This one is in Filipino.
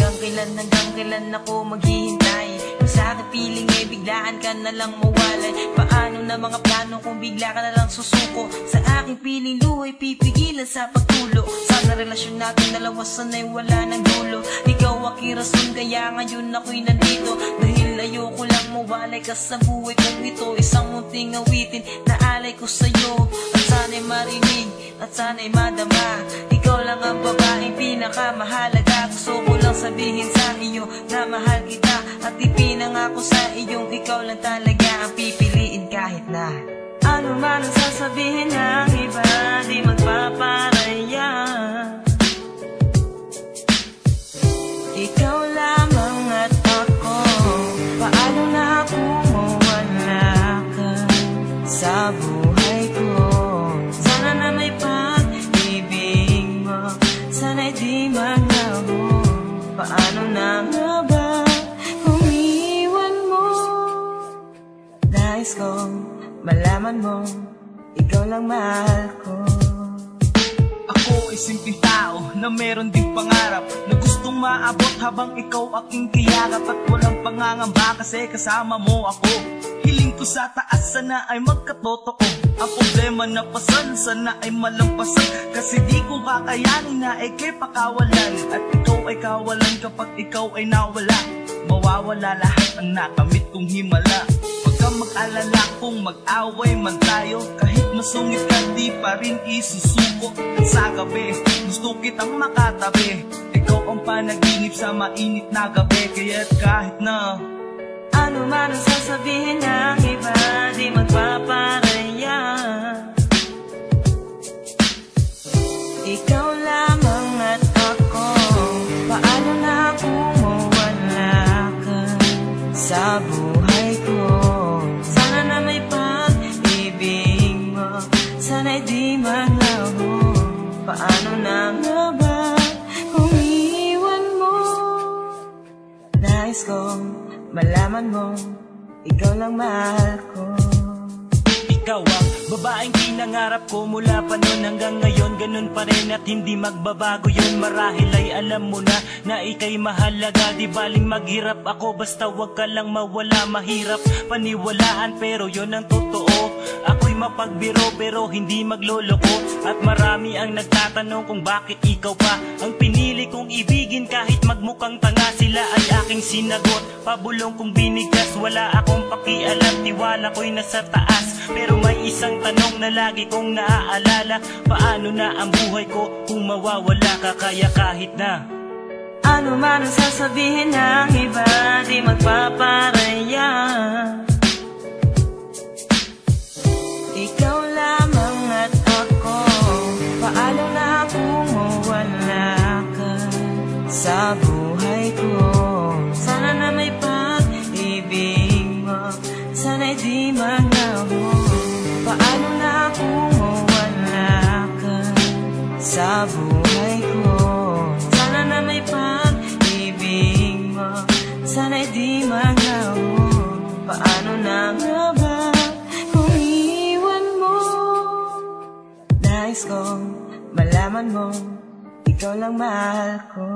Hanggang kailan ako maghihintay? Kung sa akin piling ay biglaan ka na lang mawalay. Paano na mga plano kung bigla ka na lang susuko? Sa aking piling luhay pipigilan sa pagtulo. Sana relasyon natin dalawa sanay wala ng dulo. Ikaw aking rason kaya ngayon ako'y nandito. Dahil ayoko lang mawalay ka sa buhay kong ito. Isang munting awitin na alay ko sa'yo. At sana'y marinig at sana'y madama. Ikaw lang ang babaeng pinakamahalaga. Gusto ko lang sabihin sa iyo na mahal kita. At ipinangako sa iyong ikaw lang talaga ang pipiliin kahit na ano man ang sasabihin ng iba, di magpaparaya. Ikaw lamang at ako. Paano na kung mawala ka sa buhay ko? Sana na may pag-ibig mo, sana'y di maglaho. Paano na nga ba kung iwan mo? Nais kong malaman mo, ikaw lang mahal ko. Ako ay simpleng tao na meron ding pangarap, na gustong maabot habang ikaw aking kiyakap. At walang pangangamba kasi kasama mo ako. Hiling ko sa taas sana ay magkatotoo. Ang problema na pasan sana ay malampasan, kasi di ko kakayanin na ikay pakawalan. At ikaw ay kawalan kapag ikaw ay nawala. Mawawala lahat ang nakamit kong himala. Huwag kang mag-alala kung mag-away man tayo. Kahit masungit ka di pa rin isusuko. At sa gabi gusto kitang makatabi. Ikaw ang panaginip sa mainit na gabi. Kaya't kahit na ano man ang sasabihin ng iba, di magpaparaya. Ikaw lamang at ako. Paano na kung mawala ka sa buhay ko? Sana na may pag-ibig mo, sana'y di maglaho. Paano na nga ba kung iwan mo? Nais kong malaman mo, ikaw lang mahal ko. ikaw ang babaeng pinangarap ko mula pa noon hanggang ngayon. Ganun pa rin at hindi magbabago yun. Marahil ay alam mo na ika'y mahalaga. Di baling maghirap ako basta wag ka lang mawala. Mahirap paniwalaan pero yun ang totoo. Ako'y mapagbiro pero hindi magloloko. At marami ang nagtatanong kung bakit ikaw pa ang pinili kong ibigin. Kahit magmukhang tanga sila ay aking sinagot. Pabulong kong binigkas, wala akong pakialam. Tiwala ko'y nasa taas pero may isang tanong na lagi kong naaalala. Paano na ang buhay ko kung mawawala ka? Kaya kahit na ano man ang sasabihin ng iba, di magpaparaya. Ikaw lamang at ako. Paano na kung mawala ka sa buhay ko? Sana na may pag-ibig mo, sana'y di maglaho. Paano na kung mawala ka sa buhay ko? Sana na may pag-ibig mo, sana'y di maglaho. Paano na nga ba kung iwan mo? Nais kong malaman mo, ikaw lang mahal ko.